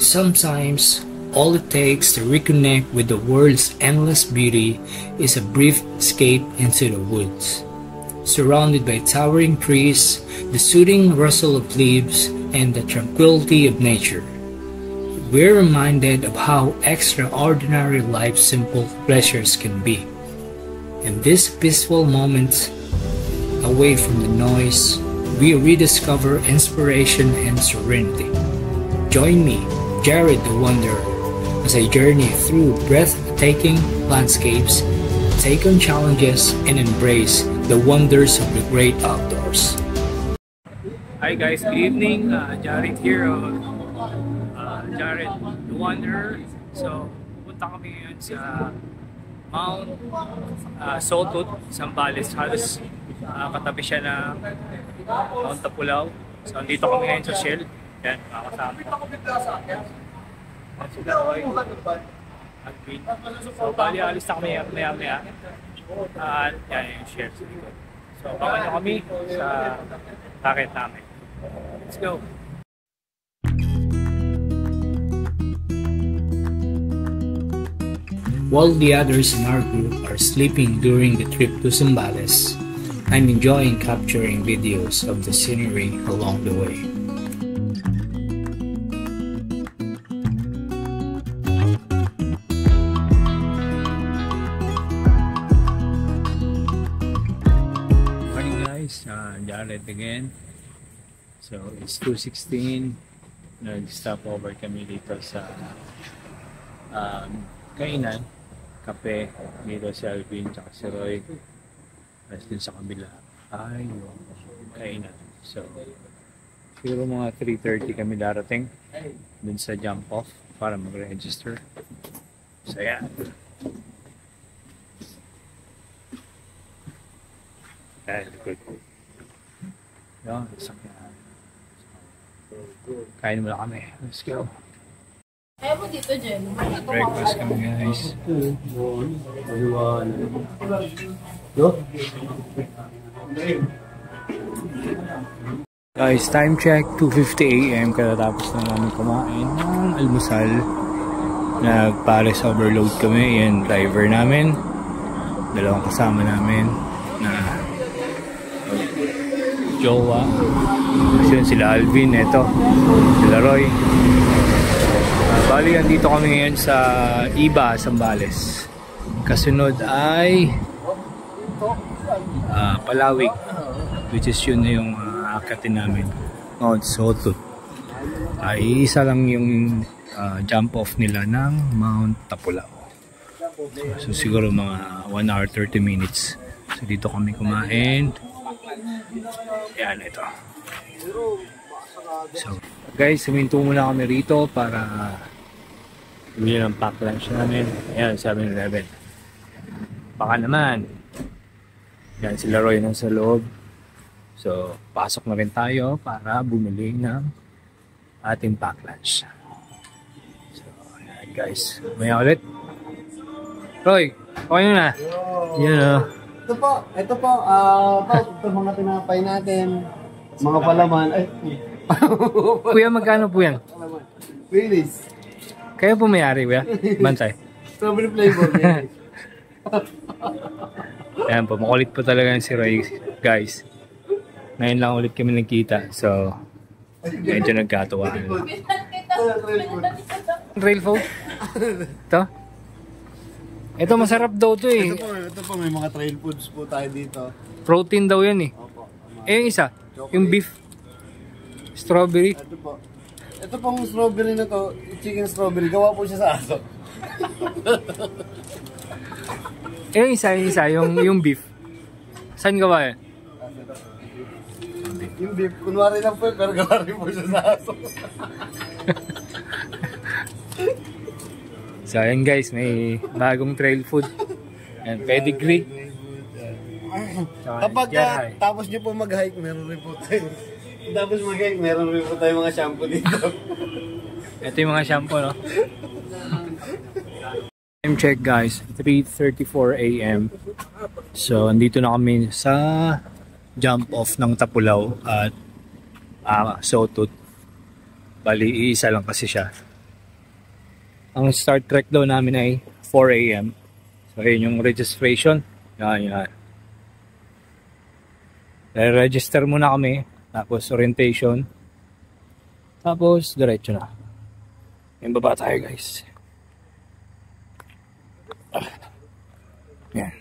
Sometimes, all it takes to reconnect with the world's endless beauty is a brief escape into the woods. Surrounded by towering trees, the soothing rustle of leaves, and the tranquility of nature, we're reminded of how extraordinary life's simple pleasures can be. In these peaceful moments, away from the noise, we rediscover inspiration and serenity. Join me, Jared the Wanderer, as I journey through breathtaking landscapes, take on challenges, and embrace the wonders of the great outdoors. Hi guys, good evening. Jared here, Jared the Wanderer. So, pupunta kami ngayon sa Mount Sotut, Zambales. Halos katabi siya ng Mount Tapulaw. So, andito kami ngayon sa Shell. Yan, makakasama. Sila Roy at Queen. So, bali alis na kami maya-maya. At yan yung Shell. So, baka nyo kami sa packet namin. Let's go! While the others in our group are sleeping during the trip to Zambales, I'm enjoying capturing videos of the scenery along the way. Morning guys, Jared again. So it's 2:16. Nag-stop over kami dito sa kainan. Kape, dito si Alvin at si Roy. Tapos din sa kabila ay yung kainan. So, siguro mga 3:30 kami darating dun sa jump off para mag-register. So, yeah. That's good. Yun, sakyan. Kain muna kami. Let's go. Ayaw mo dito, Jen. Breakfast kami guys. Guys, time check 2:50 AM. Katatapos na namin kumain ng almusal. Nag-Paris overload kami. Yan, driver namin. Dalawang kasama namin na jowa. Yun, sila Alvin, eto. Sila Roy. Bali, andito kami ngayon sa Iba, Zambales. Kasunod ay Palawig, which is yun na yung akatin namin, Mount Sotut. Isa lang yung jump off nila ng Mount Tapulaw. So siguro mga 1 hour 30 minutes. So dito kami kumain. Yan, ito. So guys, huminto muna kami rito para bili ng pack lunch namin. Ayan, 7-Eleven. Baka naman. Yan, sila Roy nasa loob. So, pasok na rin tayo para bumili ng ating pack lunch. So, ayan guys. Maya ulit. Roy, okay na. Yan o. Ito po, ito mga tinapay natin. Mga palaman. Ay, Kuya, magkano po yan? Willis. Kayo po may-ari, kuya? Bantay. Strawberry flavor. Ayan po, makulit po talaga si Roy, guys. Ngayon lang ulit kami nagkita. So, medyo nagkatuwaan. Trail food? Ito? Ito, masarap daw to eh. Ito po, may mga trail foods po tayo dito. Protein daw yan eh. Opo. Eh, yung isa, yung beef. Strawberry. Ito po. Ito pong strawberry na to, chicken strawberry, gawa po siya sa aso. Eh, yung isa, yung beef. Saan gawa yan? Yung beef, kunwari lang po, pero gawa rin po siya sa aso. So, ayan guys, may bagong trail food. And pedigree. Kapag tapos nyo po mag-hike, meron rin po tayo. Tapos mag-hike, meron rin po tayo mga shampoo dito. Ito yung mga shampoo, no? Time check guys, 3:34 AM. So, andito na kami sa jump off ng Tapulaw at Sotut. Bali, isa lang kasi siya. Ang start trek daw namin ay 4 AM. So, ayun yung registration. Yan. Register muna kami. Tapos, orientation. Tapos, diretso na. Yung baba tayo, guys. Yan.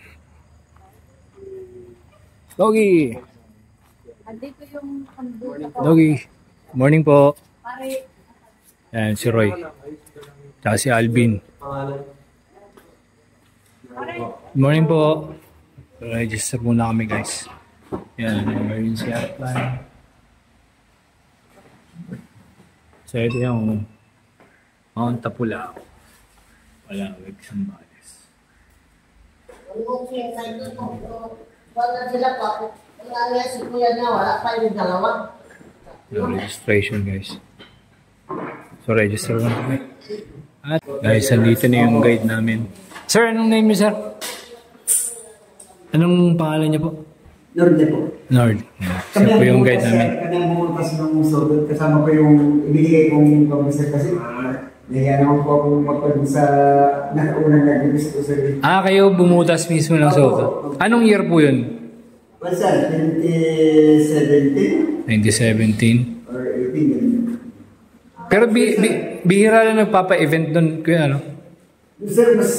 Doggy! Andito yung Doggy. Morning po. Yan, si Roy. Tsaka si Alvin. Morning po. Register muna kami, guys. Yan, emergency hotline. So, ito yung Mount Tapulao. Palawig, Zambales. Yung registration, guys. So, register lang kami. At guys, andito na yung guide namin. Sir, anong name niyo, sir? Anong pangalan niyo po? Nord po. Nord. Siya po yung guide namin. Kanyang bumutas ng sodot. Kasama ko yung ibigay kong pag-sir kasi nahiya naman po akong magpag sa nakaunang nag-ibig ko sir. Ah, kayo bumutas mismo ng soda. Anong year po yun? Well sir, 2017 2017. or 18. Pero bihira lang nagpapa-event doon. Kaya ano? Sir, mas...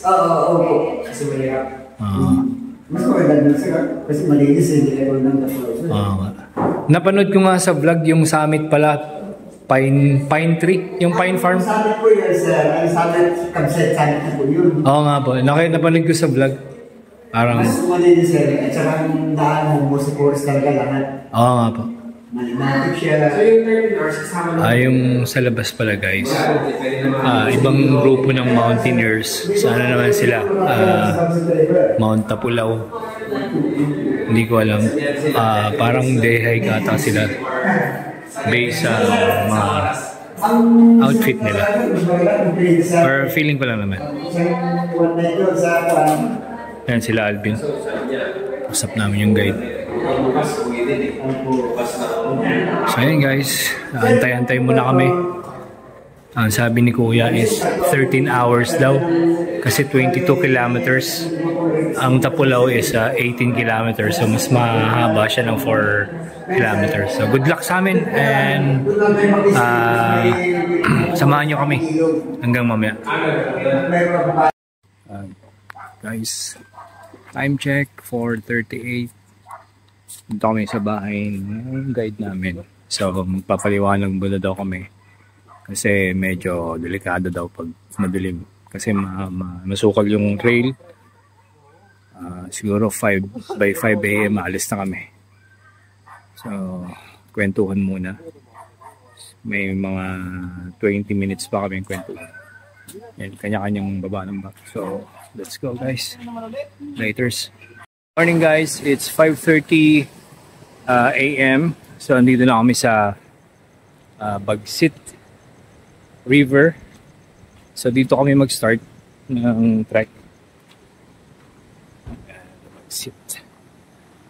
Oo. Kasi mahirap. Mas maganda na sir kasi malinis yung level ng tapos. Napanood ko nga sa vlog yung summit pala. Pine tree, yung pine farm. Ang summit po yun sir. Ang summit, campsite summit na po yun. Oo nga po. Napanood ko sa vlog. Parang... Mas malinis sir. At saka ang daan mo sa forest talaga lahat. Oo nga po. Malimatik siya. Yung sa labas pala, guys. Ibang grupo ng mountaineers. Sana naman sila. Mount Tapulao. Hindi ko alam. Parang day hike ata sila. Based sa mga outfit nila. Or feeling ko lang naman. Yan sila Alvin. Usap namin yung guide. So yun guys, antay-antay muna kami. Ang sabi ni Kuya is 13 hours daw kasi 22 kilometers. Ang Tapulao is 18 kilometers, so mas mahaba siya ng 4 kilometers. So good luck sa amin and samahan nyo kami hanggang mamaya. Guys, time check 4:38. Dito kami sa bahay ng guide namin. So magpapaliwanag muna daw kami kasi medyo delikado daw pag madilim kasi masukal yung trail. Siguro 5 by 5 AM maalis na kami. So kwentuhan muna. May mga 20 minutes pa kami kwentuhan. Yan, kanya-kanyang baba ng bak. So let's go guys. Laters. Morning guys, it's 5:30 AM. So andito na kami sa Bagsit River. So dito kami mag-start ng trek. Bagsit.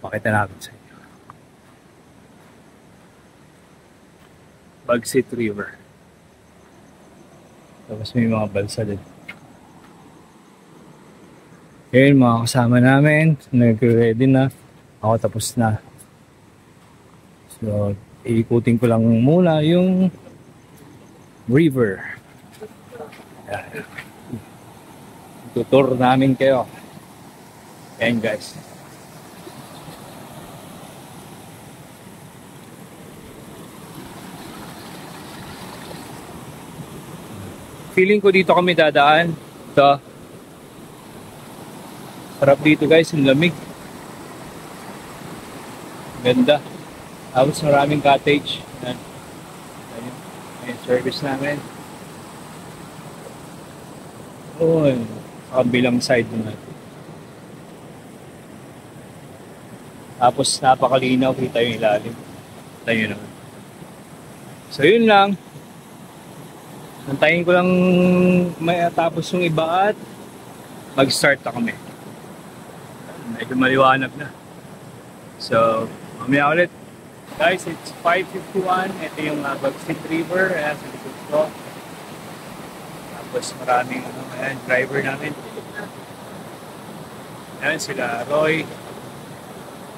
Pakita natin sa inyo. Bagsit River. Tapos may mga balsa din. Ayun, mga kasama namin, nag-ready na. Ako tapos na. So, iikutin ko lang muna yung river. Ayan. Tutur namin kayo. Ayan guys. Feeling ko dito kami dadaan. Ito. Sarap dito guys, yung lamig. Ganda. Tapos maraming cottage. Ayan. Ayan, service namin. Sa kabilang side natin. Tapos napakalinaw, kita yung ilalim. Tayo naman. So yun lang. Nantayin ko lang may tapos yung iba at mag-start na kami. Medyo maliwanag na. So, mamaya ulit. Guys, it's 5:51. Ito yung Bagsit River. Ayan, sa likod ko. Tapos maraming ayan, driver namin. Ayan sila Roy.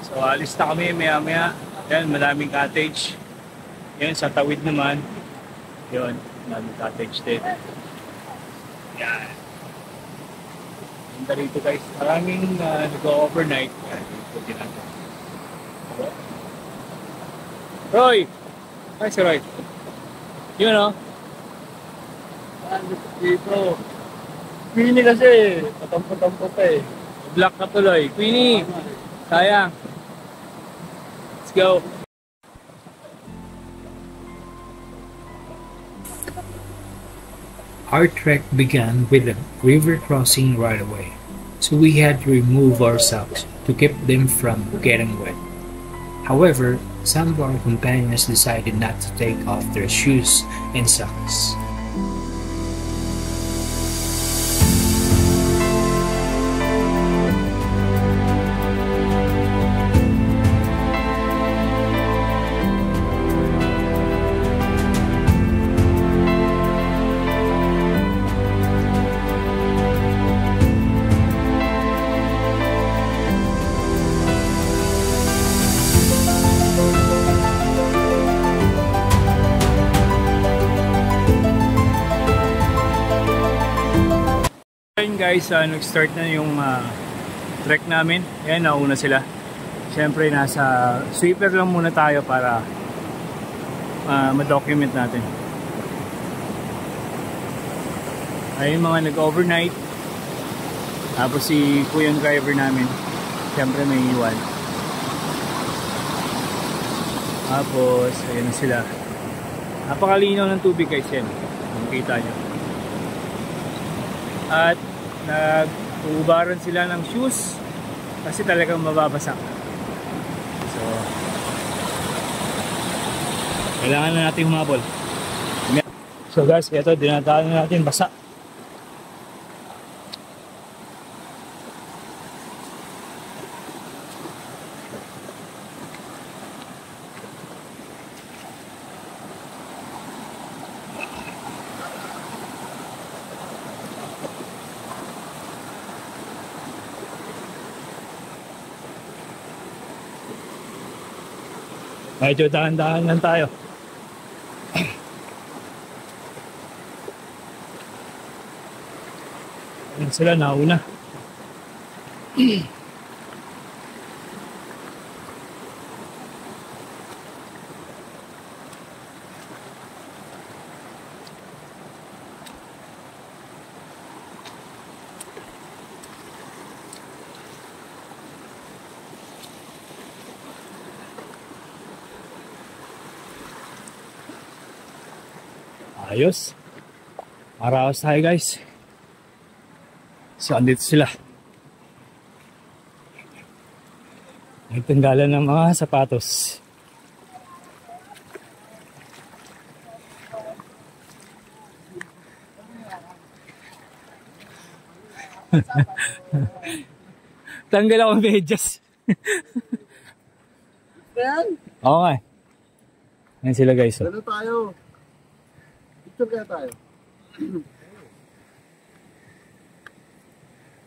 So alis na kami maya maya. Ayan, maraming cottage. Ayan, sa tawid naman. Yun, maraming cottage din. Ayan. Punta rito guys. Maraming nag-overnight. Ayan, dito din natin. Roy! Ay, si Roy. Yun o. Dito. Queenie kasi. Patampo-tampo pa eh. Black na tuloy. Queenie! Sayang. Let's go. Our trek began with a river crossing right away, so we had to remove our socks to keep them from getting wet. However, some of our companions decided not to take off their shoes and socks. Guys, nag-start na yung trek namin. Ayan, nauna sila. Siyempre, nasa sweeper lang muna tayo para ma-document natin. Ayun, mga nag-overnight. Tapos si kuya yung driver namin. Siyempre, may iwan. Tapos, ayan na sila. Napakalinaw ng tubig guys yan. Makikita nyo. At nag-uubaran sila ng shoes kasi talagang mababasa. So kailangan na natin humabol. So guys, ito dinadaan na natin basa. Medyo dahan-dahan lang tayo. Ayan sila, nauna. Ayos. Maraos tayo guys. So andito sila. Nagtanggalan ng mga sapatos. Tanggal ako medyas. Oo nga. Yan sila guys. Ano tayo? Picture kaya tayo.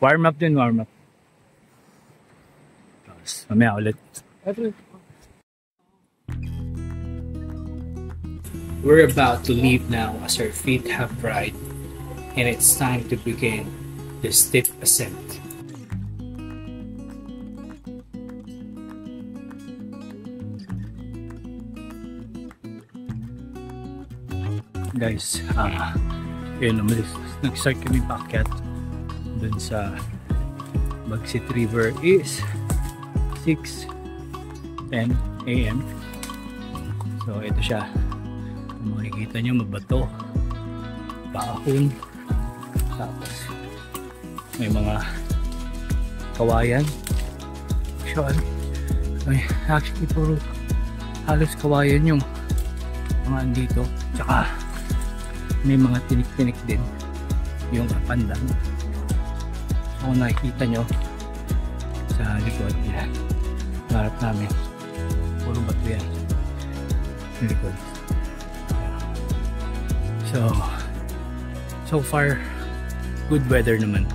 Warm up din, warm up. Tapos, mamaya ulit. We're about to leave now as our feet have dried, and it's time to begin the steep ascent. Guys, yun, nag-start kami paakyat dun sa Bagsit River is 6:10 AM. So ito siya, kung makikita nyo, mabato, paahon, tapos may mga kawayan. Actually puro halos kawayan yung mga andito, tsaka may mga tinik-tinik din yung pandan. So kung nakikita nyo sa likod yan, harap namin puro bato yan sa likod. So So far, good weather naman.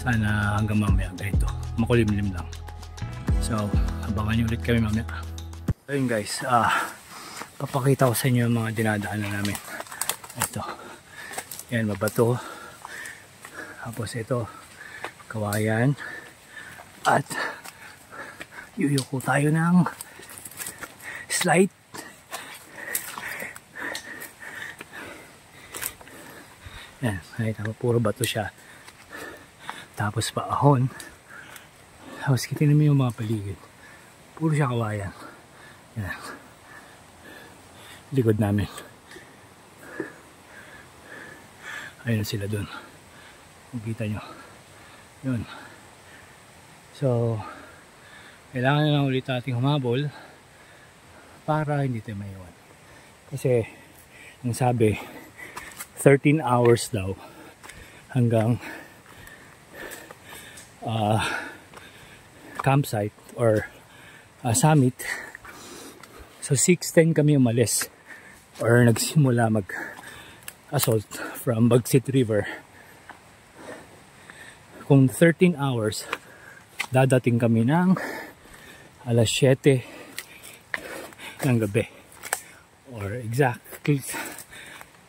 Sana hanggang mamaya ganito. Makulimlim lang. So, abangan nyo ulit kami mamaya. Ayun guys, papakita ko sa inyo yung mga dinadaanan namin. Ito. Yan, mabato. Tapos ito, kawayan. At yuyuko tayo ng slide. Yan, nakita ko, puro bato siya. Tapos paahon. Tapos kita naman yung mga paligid. Puro siya kawayan. Yan. Likod namin. Ayun sila dun. Makita nyo. Yun. So, kailangan na lang ulit nating humabol para hindi tayo maiwan. Kasi, ang sabi, 13 hours daw hanggang campsite or summit. So 6:10 kami umalis or nagsimula mag-assault from Bagsit River. Kung 13 hours, dadating kami ng alas 7 ng gabi or exactly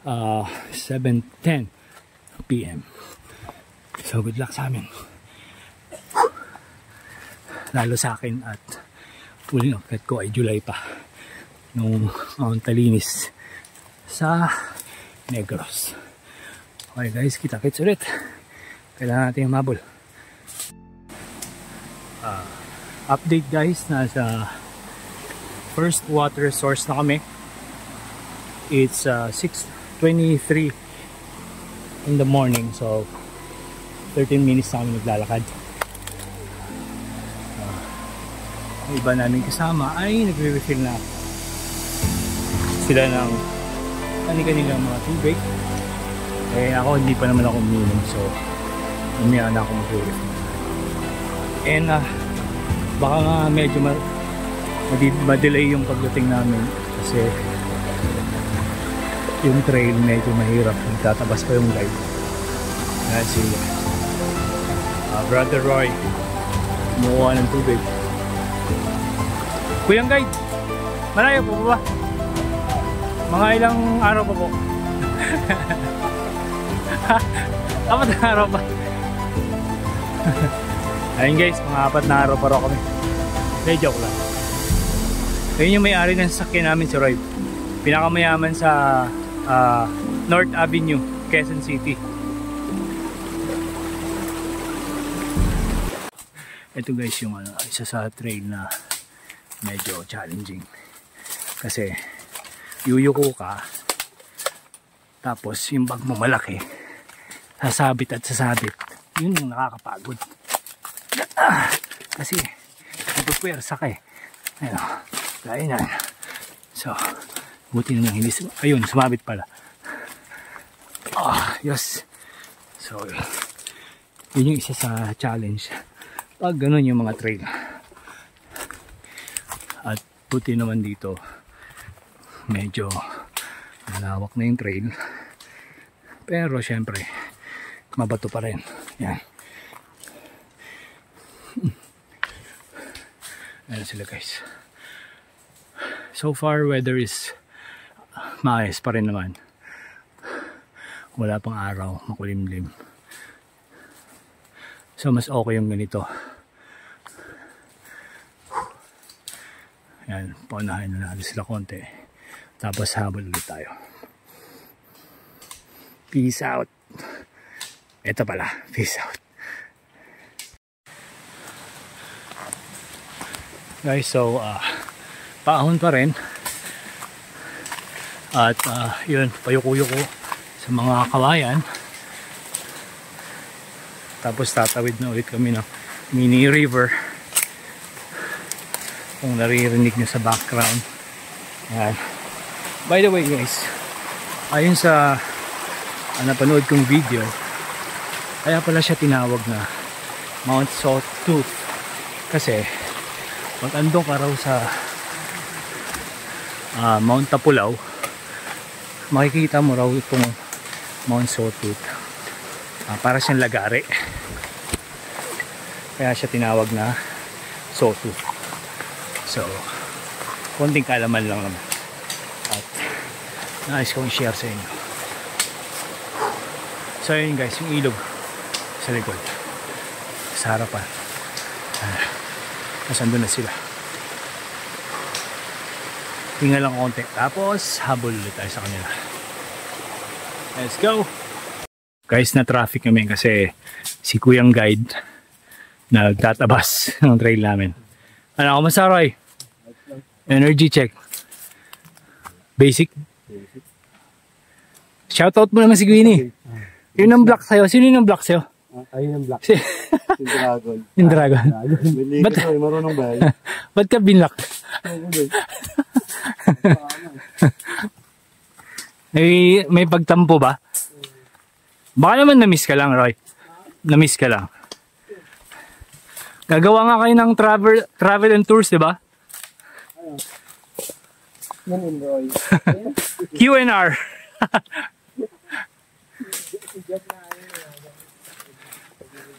7:10 PM. So good luck sa amin. Lalo sa akin at huling akit ko ay July pa nung Mount Talinis sa Negros. Okay guys, kita-kits ulit. Kailangan natin humabol. Update guys, nasa first water source na kami. It's 6:23 in the morning, so 13 minutes na kami naglalakad. Ang iba namin kasama ay nagre-refill na sila ng kani-kanilang mga tubig. Eh ako hindi pa naman ako uminom, so umiyan na ako mag-refill. And baka nga medyo ma-delay yung pagdating namin kasi yung trail medyo mahirap, nagtatabas pa yung guide. Yan si Brother Roy kumukuha ng tubig. Kuyang guide, malayo po ba? Mga ilang araw pa po? Apat na araw pa. Ayun guys, mga 4 na araw pa raw kami. Joke lang. Ayun yung may-ari ng sasakyan namin, si Roy. Pinakamayaman sa North Avenue, Quezon City. Ito guys yung isa sa trail na medyo challenging. Kasi yuyuko ka, tapos yung bag mo malaki, sasabit at sasabit. Yun yung nakakapagod. Kasi ipupwersa ka eh. Ayun, gaya na. So, buti na lang hindi, ayun, sumabit pala. Yes. So, yun yung isa sa challenge pag ganun yung mga trail. At buti naman dito medyo malawak na yung trail, pero syempre mabato pa rin. Yan. Ayan sila guys. So far weather is maayos pa rin naman. Wala pang araw, makulimlim. So mas okay yung ganito. Yan, paunahin na natin sila konti. Tapos habol ulit tayo. Peace out. Ito pala, peace out. Guys, so paahon pa rin. At yun, payuko-yuko sa mga kawayan. Tapos tatawid na ulit kami ng mini river. Kung naririnig nyo sa background. Yan. By the way guys, ayon sa napanood kong video, kaya pala siya tinawag na Mount Sawtooth. Kasi pag andong ka raw sa Mount Tapulaw, makikita mo raw itong Mount Sawtooth. Para siyang lagari. Kaya siya tinawag na Sawtooth. So, konting kaalaman lang naman. At nais kong share sa inyo. So yun guys, yung ilog sa likod, sa harapan. Nasaan na sila. Tingnan lang konti. Tapos habol ulit tayo sa kanila. Let's go! Guys, na traffic kami kasi si Kuyang Guide nagtatabas ng trail namin. Ano, kamusta Roy? Energy check. Basic. Shoutout mo naman si Gwini. Yun ang block sa'yo. Sino yung block sa'yo? Ayun ang black. Si Yung dragon. yung dragon. Ba't marunong ba? Ba't ka binlock? May pagtampo ba? Baka naman na-miss ka lang, Roy. Na-miss ka lang. Gagawa nga kayo ng travel and tours, di ba? Q&R.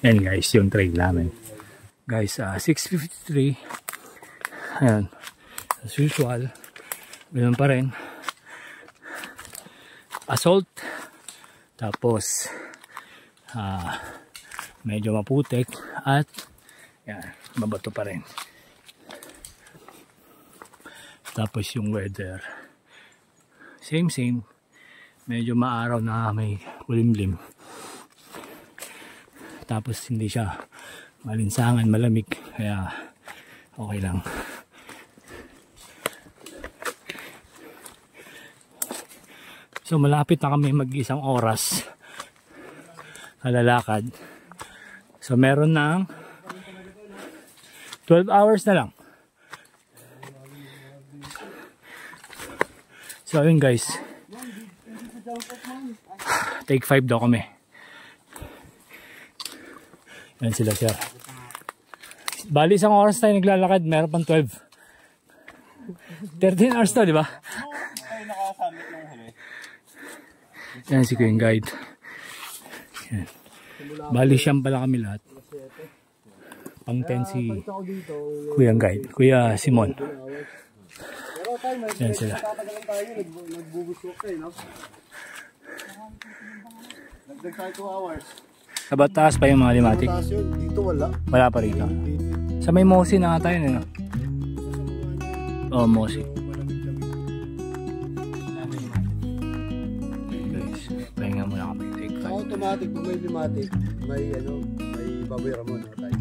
Yan guys, yung trail namin. Guys, 6:53. Ayan. As usual. Ganun pa rin. Assault. Tapos, medyo maputik. At, yan, mabato pa rin. Tapos yung weather. Same. Medyo maaraw na may kulimlim. Tapos hindi siya malinsangan, malamig. Kaya okay lang. So malapit na kami mag-isang oras lalakad. So meron ng 12 hours na lang. So yun guys, take 5 daw kami. Yan sila sir. Bali isang oras tayo naglalakad, meron pang 12. 13 hours to, di ba? Yan si Kuyang Guide. Yan. Bali siyam pala kami lahat. Pang 10 si Kuyang Guide, Kuya Simon. Yan sila. Nagdag tayo 2 hours. Sa taas pa yung mga limatic? Dito wala. Wala pa rito. Sa may Mosi na nga tayo, no? Oo, Mosi. Guys, pahinga muna kami. Take 5. Automatic kung may limatic, may Baboy Ramon na tayo.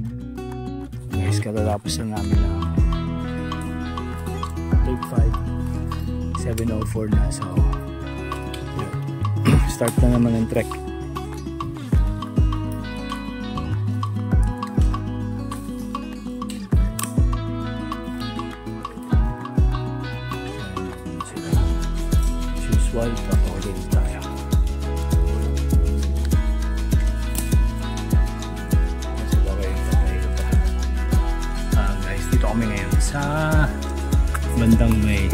Guys, katatapos na namin na take 5. 7:04 na, so start na naman ng trek. Usual, papawalin tayo. Guys, dito kami ngayon sa bandang may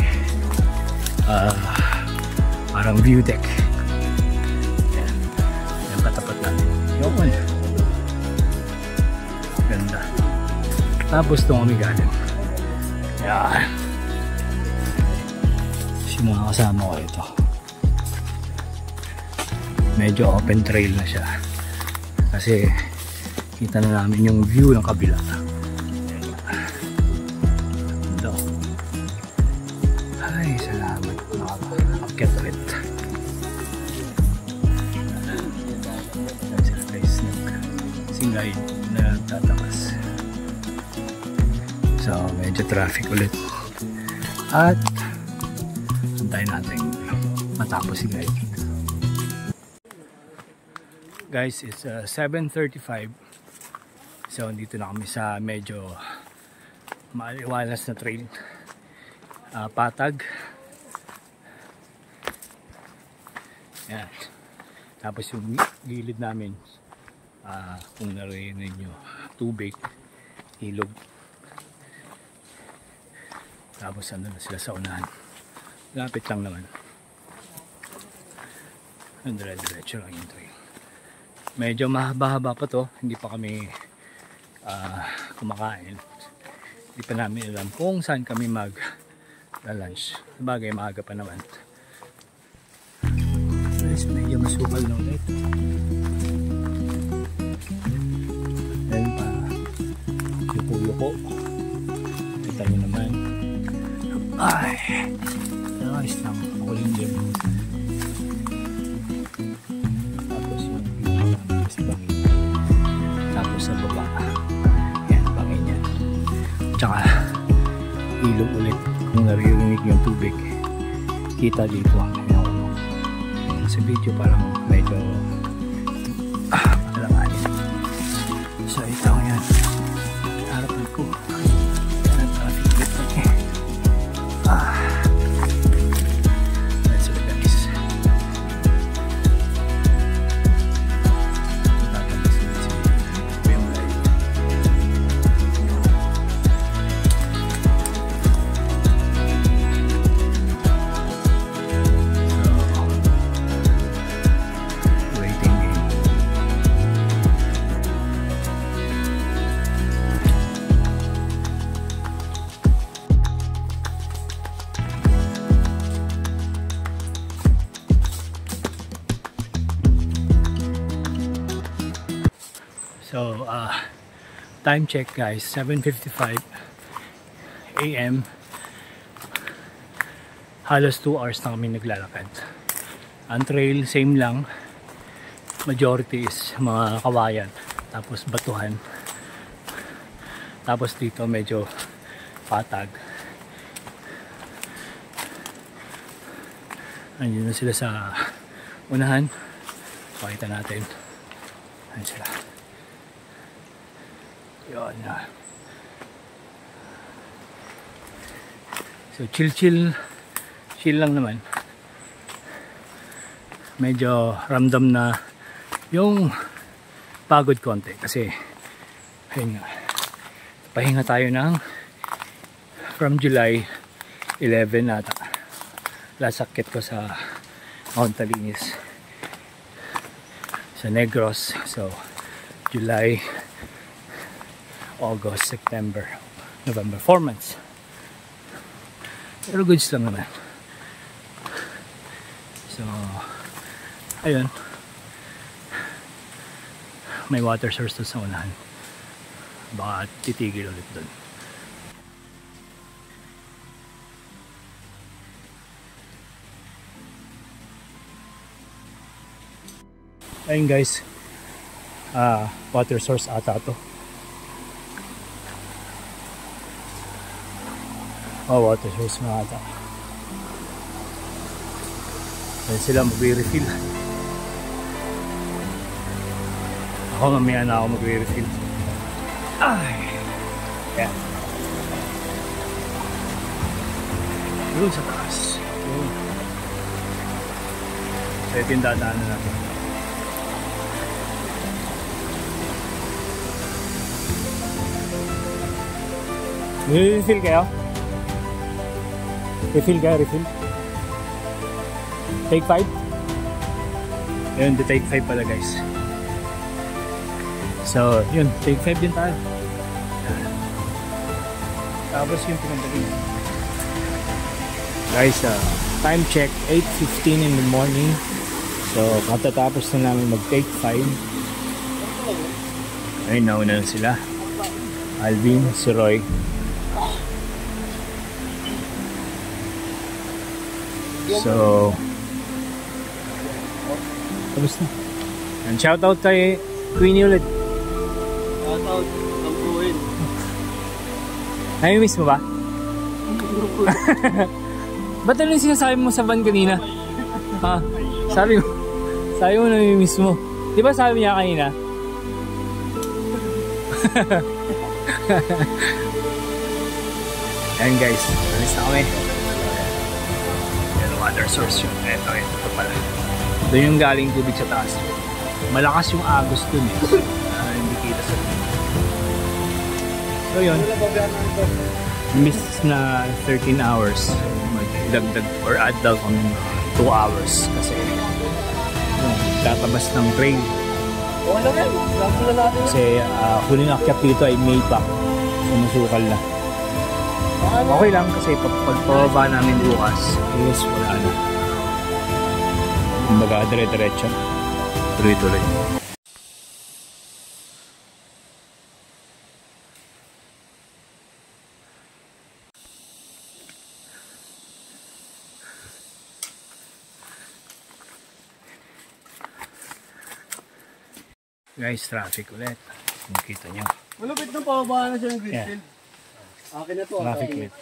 parang view deck. Yan katapat natin. Yun. Ganda. Tapos doon kami galing. Yan. Yung mga kasama ko ito. Medyo open trail na siya. Kasi kita na namin yung view ng kabila. Ito. Ay, salamat. Nakaka-akyat ulit. Singay na tatabas. So, medyo traffic ulit. At antayin natin matapos si guide. Guys, it's 7:35. So, dito na kami sa medyo maliwalas na trail. Patag. Yan. Tapos yung gilid namin, kung narinig nyo, tubig, ilog. Tapos ano na sila sa unahan. Lapit lang naman. Dire-diretso lang yung trail. Medyo mahaba-haba pa to. Hindi pa kami kumakain. Hindi pa namin alam kung saan kami mag-lunch. Sabagay, maaga pa naman. Guys, medyo masukal na ulit. Ayan pa. Yuko-yuko. Kita nyo naman. Ay! Ayos lang. Makuling din. Tapos yung bangin. Tapos sa baba. Yan, bangin yan. Tsaka ilog ulit. Kung naririnig yung tubig, kita dito. Sa video parang medyo malanganin. So ito yan. Harapan ko. Yan ang traffic light na niya. That's it guys. Tatabasin si Bemlay. So, time check guys, 7:55 AM. Halos 2 hours na kami naglalakad. Ang trail, same lang. Majority is mga kawayan, tapos batuhan. Tapos dito medyo patag. Andiyan na sila sa unahan. Pakita natin. Ayan sila. Yun na. So chill lang naman. Medyo ramdam na yung pagod konti kasi ayun nga, pahinga tayo ng from July 11 ata. Last sakit ko sa Mount Talinis sa Negros. So July, August, September, November, 4 months. Pero goods lang naman. So, ayun. May water source doon sa unahan. Baka titigil ulit doon. Ayun guys. Water source ata to. Oh, water source na ata. Ayan sila mag-refill. Ako mamaya na ako mag-refill. Ay! Ayan. Doon sa taas. Doon. So ito yung dadaanan natin. Refill kayo? Refill ka, refill. Take 5. Ayun, the take 5 pala guys. So, yun, take 5 din tayo. Tapos yung pinagaling. Guys, time check, 8:15 in the morning. So, matatapos na namin mag-take 5. Ayun, nauna na sila. Alvin, si Roy. So, tapos na. And shoutout kay Queenie ulit. Shoutout, Tampuin. Nami-miss mo ba? Ba't ano yung sinasabi mo sa van kanina? Ha? Sabi mo nami-miss mo. Di ba sabi niya kanina? Ayan guys, alis na kami. Water source yun. Ito pala. Doon yung galing tubig sa taas. Malakas yung agos dun eh. Hindi kita sa dun. So yun. Miss na 13 hours. Magdagdag or add daw kung 2 hours. Kasi nagtatabas ng trail. Wala yan. Rampo na natin. Kasi huling akyat dito ay May pa. So masukal na. Okay lang kasi pagpababa namin bukas is wala na. Kumbaga dire-diretso. Tuloy-tuloy. Guys, traffic ulit. Nakita nyo. Malupit na pababa na siya ng Greenfield. Akin na to. Traffic ulit.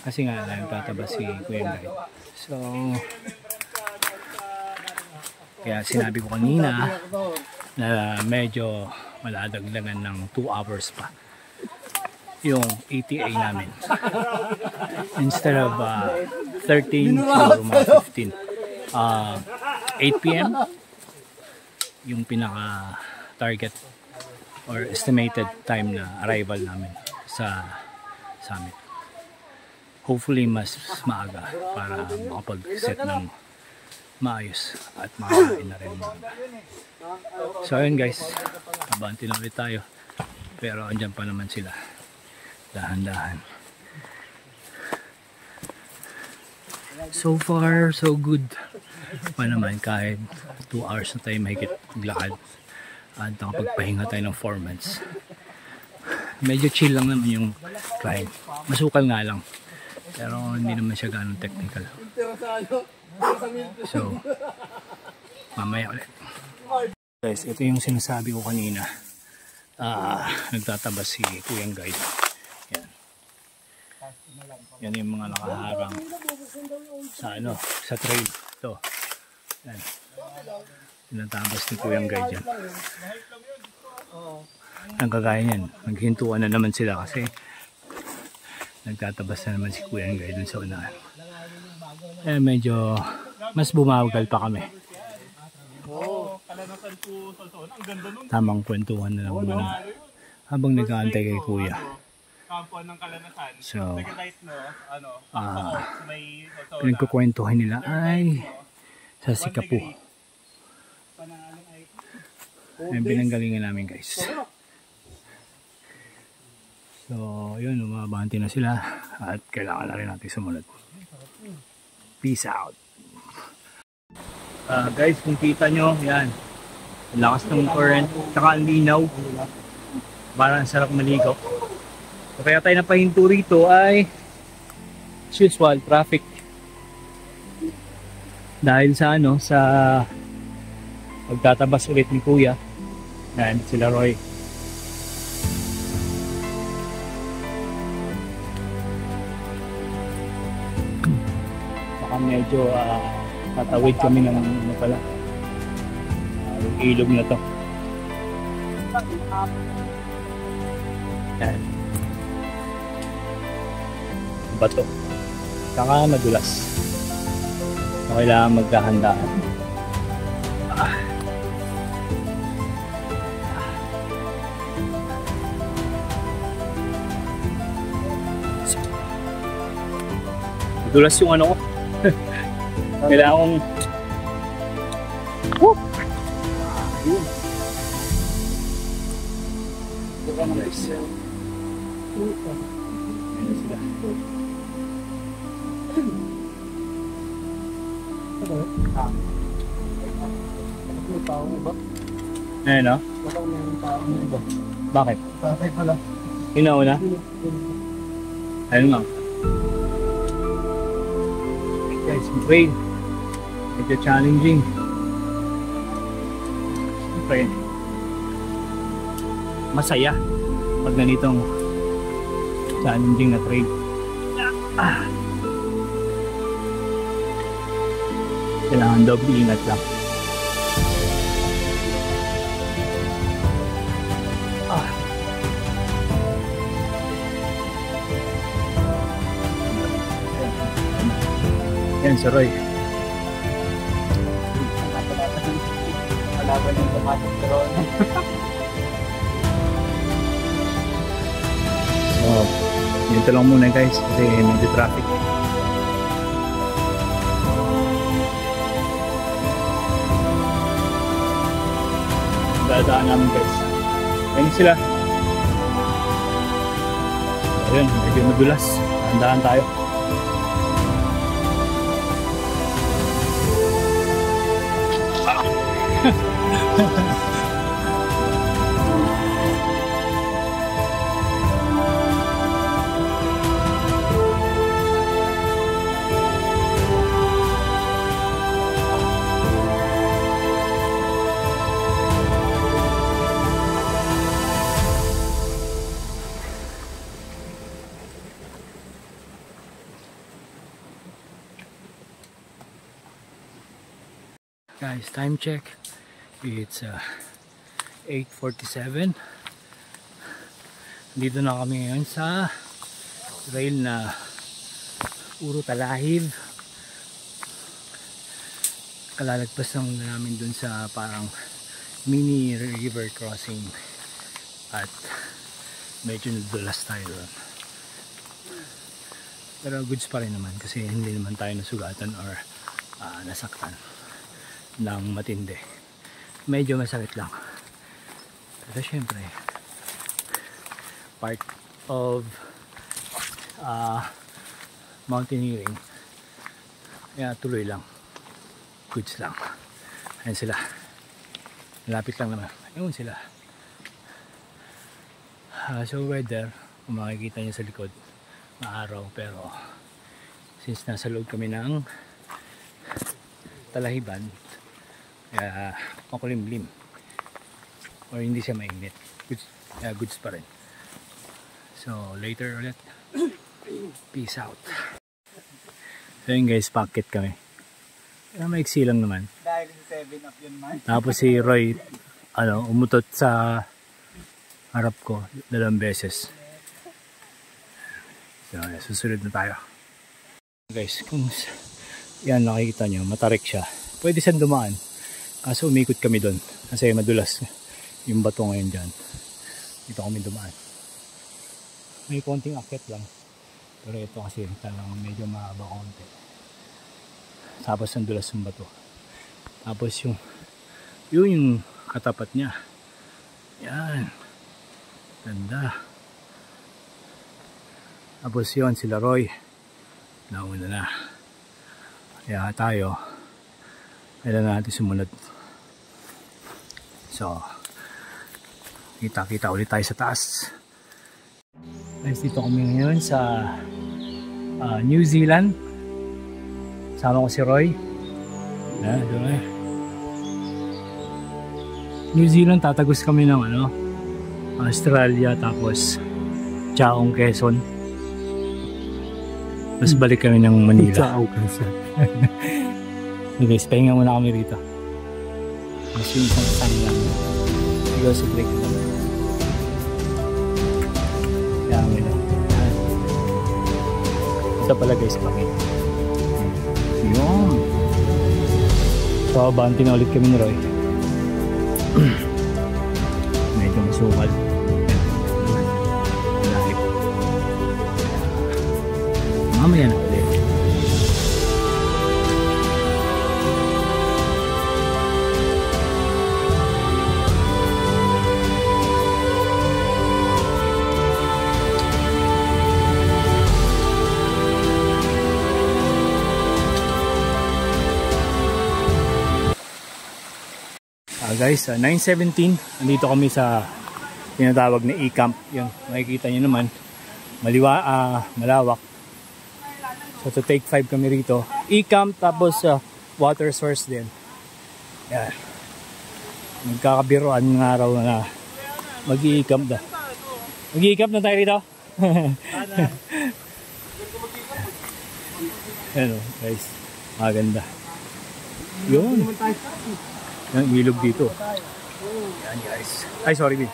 Kasi nga, nagtatabas si Kuya Guy. So, kaya sinabi ko kanina na medyo maladagdagan ng 2 hours pa yung ETA namin. Instead of 13 to mga 15. 8 p.m. yung pinaka target or estimated time na arrival namin sa summit. Hopefully mas maaga para makapag-set ng maayos at makakain na rin maaga. So ayun guys, abanti na ulit tayo, pero andyan pa naman sila, dahan-dahan. So far so good pa naman, kahit 2 hours na tayo mahigit maglakad at nakapagpahinga tayo ng 4 months. Medyo chill lang naman yung climb, masukal nga lang, pero hindi naman siya ganun technical. So mamaya ulit guys. Ito yung sinasabi ko kanina, nagtatabas si Kuyang Guide. Yan yung mga nakaharang sa sa trail. Ito. Yan. Tinatabas ni Kuyang Guide yan. Ang kagaya yan, naghintuan na naman sila kasi nagtatabas na naman si Kuyang Guide dun sa unahan. Medyo mas bumawagal pa kami. Tamang kwentuhan na lang muna habang nag-aantay kay Kuya. So, pinagkukwentuhan nila ay sa Sikapu. Ayan, pinanggalingan namin guys. So, yun, umabanti na sila at kailangan na rin natin sumunod. Peace out. Guys, kung kita nyo, yan, lakas ng current, saka ang linaw, parang sarap maligo. So, kaya tayo napahinto rito ay as usual, traffic. Dahil sa sa pagtatabas ulit ni Kuya. Yan, sila Roy. Baka medyo tatawid kami ng pala. Yung ilog na to. Yan. Bato. Saka madulas. So, kailangan magdahan-dahan. Madulas yung ano ko. Kailangan kong ayun. Nice. Ayun sila. Ayun o? Bakit? Inauna? Ayun nga. Guys, trail. Medyo challenging. Siyempre, masaya pag ganitong challenging na trail. Kailangan doble ingat lang. Yan si Roy. Kalaban yung tumatok pero so, dito lang muna guys kasi medyo traffic. dadaan namin guys. Ayun sila. Ayun, medyo madulas. Handaan tayo. Guys, time check. It's 8:47. Dito na kami ngayon sa trail na puro talahib. Kalalagpas lang namin dun sa parang mini river crossing at medyo nadulas tayo doon. Pero goods pa rin naman kasi hindi naman tayo nasugatan or nasaktan ng matindi. Medyo masakit lang. Pero syempre part of mountaineering. Kaya tuloy lang. Goods lang. Ayan sila. Malapit lang naman. Ayun sila. So weather, kung makikita nyo sa likod, maaraw, pero since nasa loob kami ng talahiban, kaya makulimlim or hindi siya mainit, goods pa rin. So later ulit. Peace out. So yun guys, packet kami. Kaya maiksi lang naman. Dahil sa 7 up yun man. Tapos si Roy umutot sa harap ko 2 beses. So susunod na tayo. Guys, kung yan nakikita nyo, matarik siya. Pwede siyang dumaan. Kaso umikot kami doon. Kasi madulas yung bato ngayon dyan. Dito kami dumaan. May konting akyat lang. Pero ito kasi talagang medyo mahaba konti. Tapos ang dulas yung bato. Tapos yung katapat niya. Yan. Ganda. Tapos yun, sila Roy. Nauna na. Kaya tayo, kailangan natin sumunod. So, kita-kita ulit tayo sa taas. Guys, dito kami ngayon sa New Zealand. Sama ko si Roy. New Zealand, tatagos kami ng Australia, tapos Chaong, Quezon. Tapos balik kami ng Manila. Chaong, Quezon. So guys, pahinga muna kami rito. Mas yung isang sang lang. Sigaw sa break lang. Kaya kami lang. Ito pala guys, bakit? Yun. So, abanti na ulit kami ni Roy. Medyo masukal. Malahip. Mamaya na ulit. Guys, 9:17, andito kami sa tinatawag na E-Camp. Yun, makikita nyo naman, malawak. So to take 5 kami rito. E-Camp, tapos water source din. Yan. Magkakabiroan ng araw na mag-i-camp na. Mag-i-camp na tayo rito. Yan o, guys. Maganda. Yun. Yung ilog dito. Yan guys. Ay sorry Bill.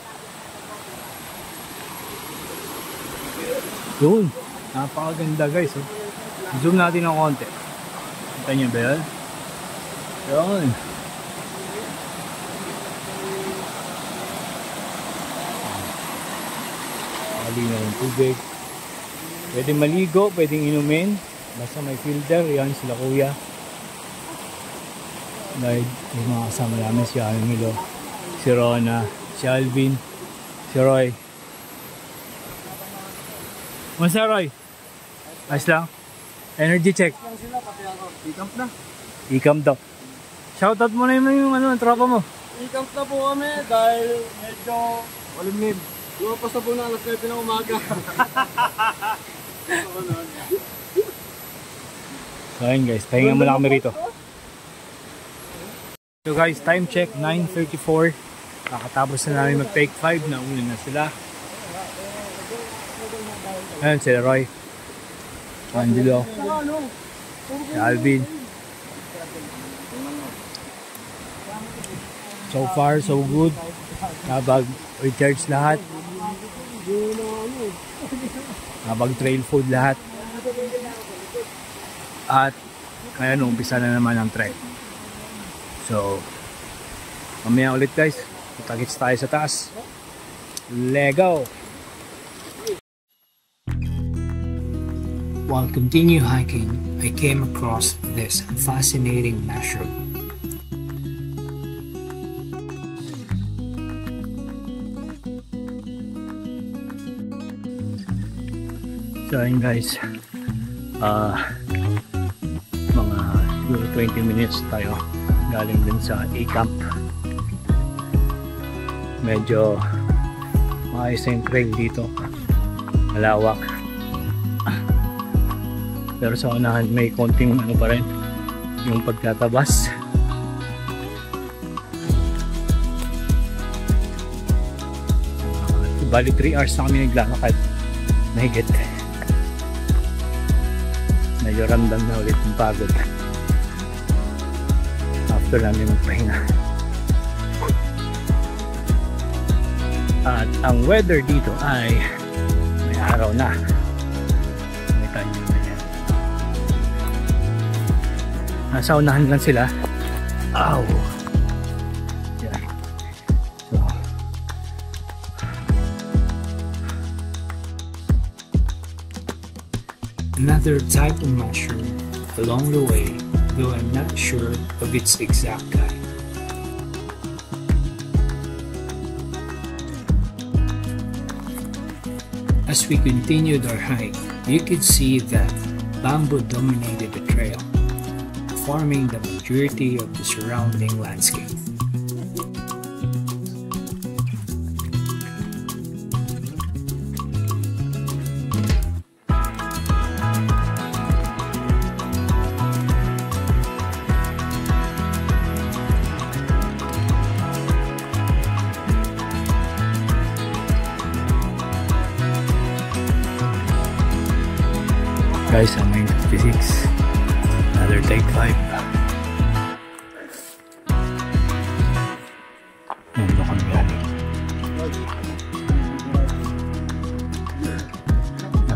Yun. Napakaganda guys. Zoom natin ng konti. Kita nyo ba yan? Yun. Malinaw yung tubig. Pwedeng maligo, pwedeng inumin. Basta may filter. Yan sila kuya. Dahil yung mga kasama namin si Milo, si si Rona, si Alvin, si Roy. Masa Roy? Ayos lang? Energy check. I-camp na. I-camp daw. Shoutout mo na yung tropa mo. I-camp na po kami dahil medyo malimlim. Lumabas na po na alas 9 ng umaga. So ayun guys, pahinga muna kami rito. So guys, time check, 9:34. Nakatapos na namin mag-take 5, nauna na sila. Ayun, sila Roy, Angelo, si Alvin. So far, so good. Nabag-recharge lahat. Nabag-trail food lahat. At ngayon, umpisa na naman ang trek. So, mamaya ulit guys. Tagits tayo sa taas. Lego! While continue hiking, I came across this fascinating mushroom. So ayun guys, mga 20 minutes tayo galing din sa A-Camp. Medyo maayos yung trail dito, malawak, pero sa unahan may konting ano pa rin yung pagtatabas. Bali 3 hours na kami naglalakad, mahigit. Medyo ramdam na ulit yung pagod after namin magpahinga. At ang weather dito ay may araw na. May tanyo na yan. Nasa unahan lang sila. Ow! Yan. So, another type of mushroom along the way, though I'm not sure of its exact kind. As we continued our hike, you could see that bamboo dominated the trail, forming the majority of the surrounding landscape. guys, ang 9:56, another take 5. Nandun kami galing.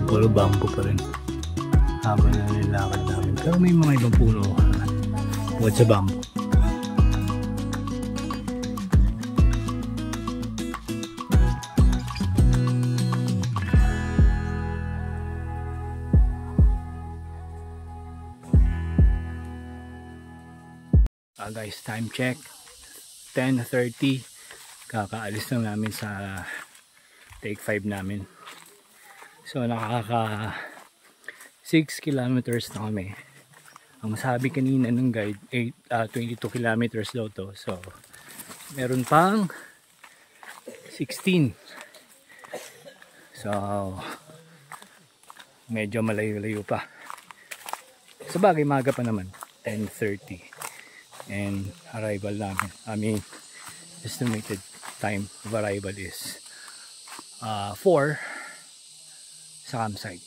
Puro bamboo pa rin habang na nilakad namin, pero may mga ibang puno bukod sa bamboo. Guys, time check 10:30, kakaalis lang namin sa take 5 namin. So nakaka 6 kilometers na kami. Ang masabi kanina ng guide 22 kilometers daw to, so meron pang 16. So medyo malayo-layo pa. Sa bagay, maga pa naman, 10:30. And arrival namin, estimated time of arrival is 4 sa campsite.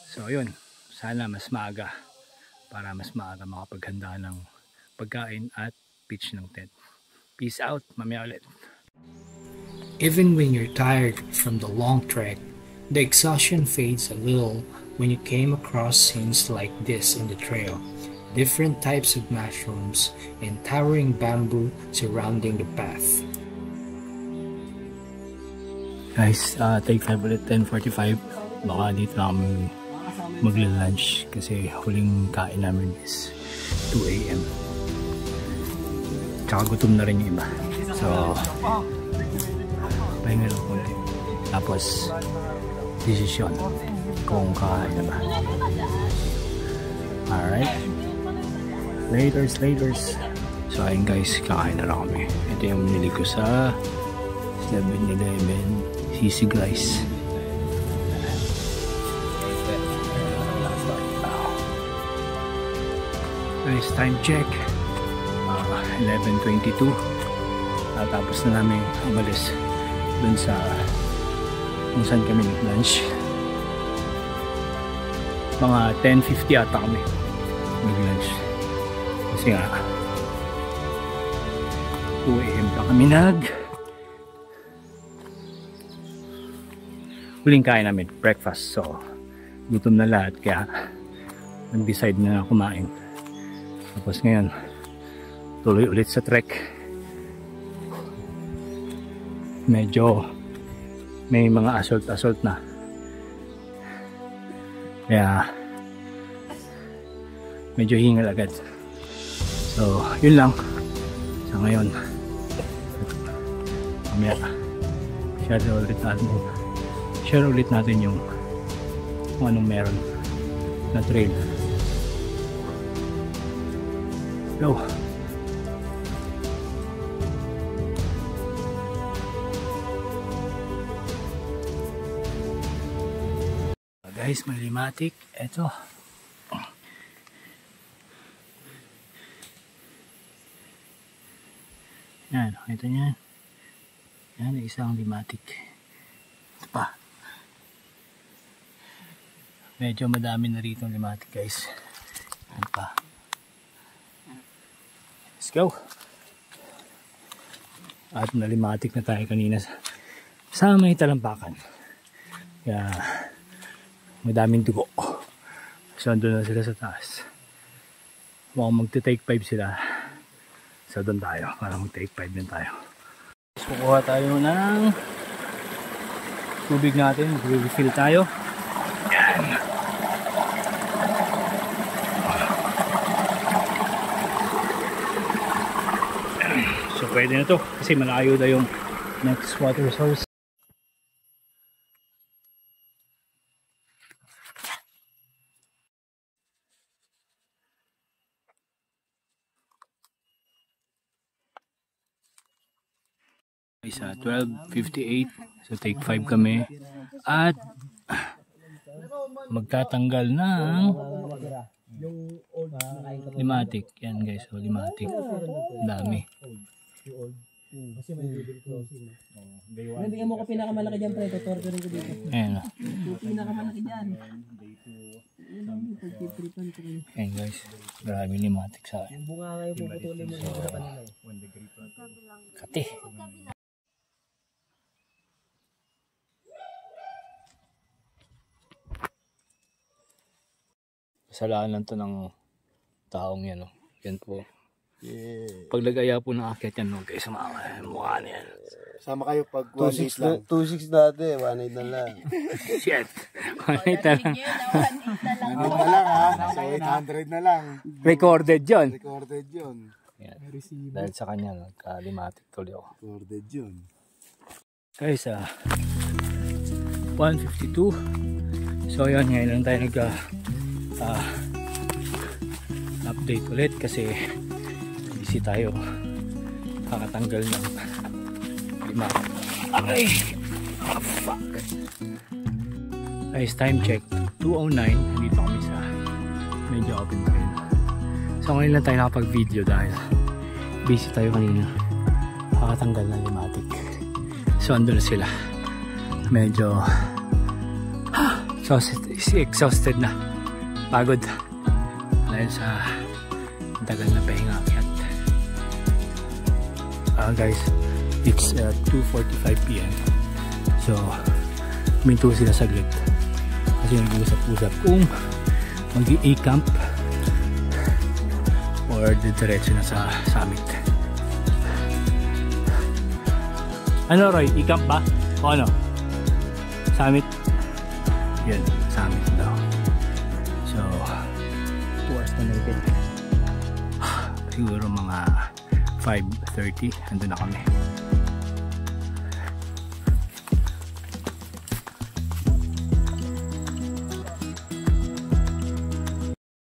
So yun, sana mas maaga para mas maaga makapaghanda ng pagkain at pitch ng tent. Peace out, mamaya ulit. Even when you're tired from the long trek, the exhaustion fades a little when you came across scenes like this in the trail. Different types of mushrooms and towering bamboo surrounding the path. Guys, take 5 ulit, 10:45. Baka dito na kami magla-lunch kasi huling kain namin is 2 AM. Tsaka gutom na rin yung iba. So, pahinga lang konti. Tapos, desisyon kung kakain na ba. Alright. Laters. So, ayun guys, kakain na lang kami. Ito yung binili ko sa 7-Eleven. Sisig rice. Guys, time check. 11:22. Tapos na namin umalis dun sa kung saan kami nag-lunch. Mga 10:50 ata kami nag-lunch. Kasi nga 2 AM pa kami huling kain namin, breakfast. So, gutom na lahat kaya nag-decide na kumain. Tapos ngayon, tuloy ulit sa trek. Medyo may mga assault na. Kaya medyo hingal agad. So, yun lang. Sa ngayon, mamaya share ulit natin yung kung anong meron na trail. Go! Guys, may limatic. Eto. Yan, ito yan. Yan, isang limatic. Ito pa. Medyo madami na rito limatic guys. Yan pa. Let's go. At nalimatic na tayo kanina sa may talampakan. Kaya madaming dugo. So andun na sila sa taas. Mukhang magte-take 5 sila. So doon tayo para mag-take 5 din tayo. Kukuha tayo ng tubig natin. Mag-refill tayo. Yan. So pwede na to kasi malayo na yung next water source. Isa 12:58, so take 5 kami at magtatanggal ng limatic. Yan guys, so limatic dami. Bigyan mo ko pinakamalaki dyan, pre. Tutorto rin ko dito. Ayan. Pinakamalaki dyan. Ayan guys, maraming limatic sa akin. Yung bunga ngayon puputulin mo sa kanila. Kati. Kasalanan to ng taong yan. Yan po. Yeah. Pag nag-aya po ng akyat yan, huwag kayo sumama. Mukha na yan. Sama kayo pag 2.6 lang. 2.6 dati, 1.8 na lang. Shit. 1.8 na lang. 1.8 na lang ha. So 800 na lang. Recorded yun. Recorded yun. Yan. Dahil sa kanya, nagka-limatic tuloy ako. Recorded yun. Guys, 1:52. So yun, ngayon lang tayo update ulit kasi busy tayo kakatanggal ng lima. Ay! Oh, fuck! Guys, time check 2:09. Dito kami sa medyo open trail. So ngayon lang tayo nakapag video dahil busy tayo kanina kakatanggal ng limatic. So andun na sila medyo exhausted na, pagod dahil sa tagal na pahinga akyat. Guys, it's 2:45 PM. So minto sila saglit kasi nag-usap-usap kung mag-i-camp or diretso na sa summit. Ano Roy, i-camp ba? O ano? Summit? Yan, summit daw. So 2 hours na natin. Siguro mga 5:30 andun na kami.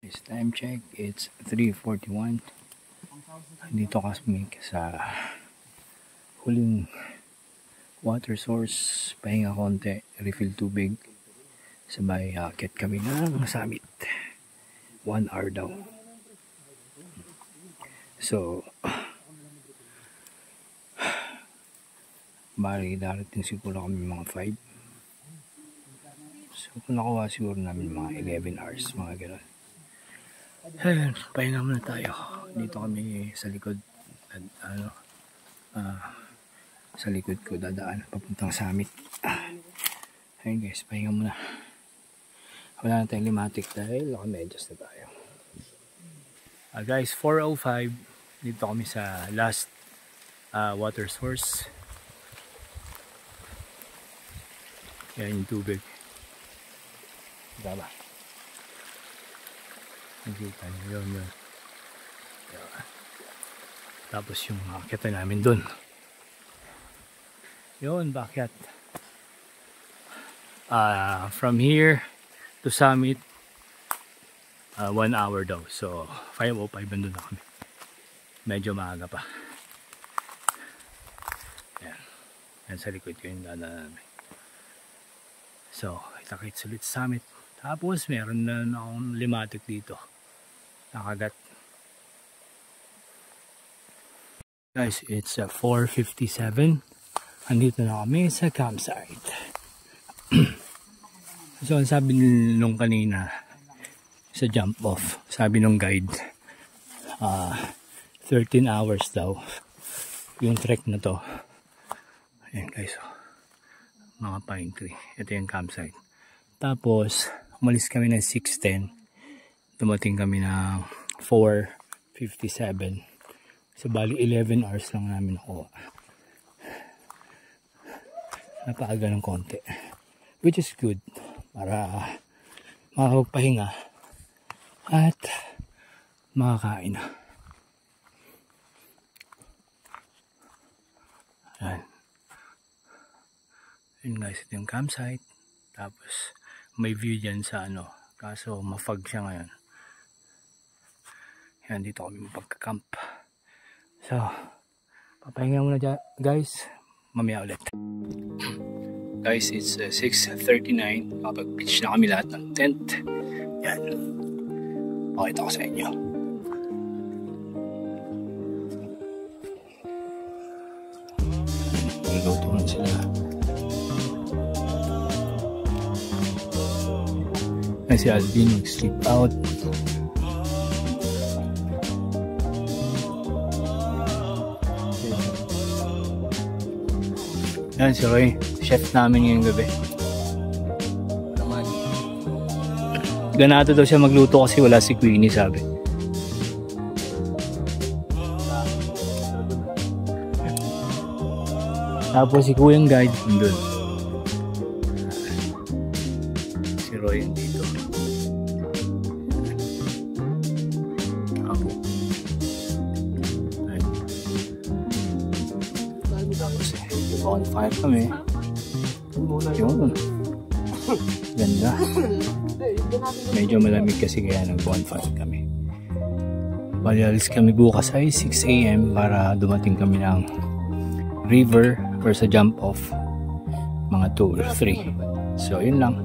This time check, it's 3:41. Dito kami sa huling water source, pahinga konti, refill tubig, sabay akit kami ng summit. 1 hour daw. So bali darating siguro kami mga 5. So kung nakuha siguro namin mga 11 hours, mga gano'n. Ayun, pahinga muna tayo. Dito kami sa likod. Sa likod ko dadaan papuntang summit. Ayun guys, pahinga muna. Wala na tayong limatic dahil naka-medyas na tayo. Guys, 4:05. Dito kami sa last water source. Yan yung tubig. Diba? Nakita nyo yun. Diba? Tapos yung akita namin dun. Yun, bakit? From here to summit, 1 hour daw. So, 5:05 nandun na kami. Medyo maaga pa. Yan. Yan sa likod ko yung dana namin. So, itakit ulit sa summit. Tapos, meron na akong limatic dito. Nakagat. Guys, it's 4:57. Andito na kami sa campsite. So, sabi nung kanina sa jump off, sabi nung guide, 13 hours daw yung trek na to. Ayan guys, mga pine tree. Ito yung campsite. Tapos, umalis kami ng 6:10. Dumating kami ng 4:57. So, bali 11 hours lang namin ako. Napaaga ng konti. Which is good. Para makapagpahinga at makakain na. Ayan. Yun guys, ito yung campsite. Tapos may view dyan sa ano. Kaso mafog siya ngayon. Yan, dito kami magpagka-camp. So, papahinga muna dyan guys. Mamaya ulit. Guys, it's 6:39. Kapag-pitch na kami lahat ng tent. Yan. Pakita ko sa inyo. Nagluto na sila. Ay, si Alvin mag-sleep out. Yan si Roy, chef namin ngayong gabi. Ganado daw siya magluto kasi wala si Queenie, sabi. Tapos si Kuyang guide doon. Si Roy yung dito. Bonfire kami. Yun. Ganda. Medyo malamig kasi kaya nag-bonfire kami. Palalis kami bukas ay 6 AM para dumating kami ng river or sa jump off mga 2 or 3. So yun lang.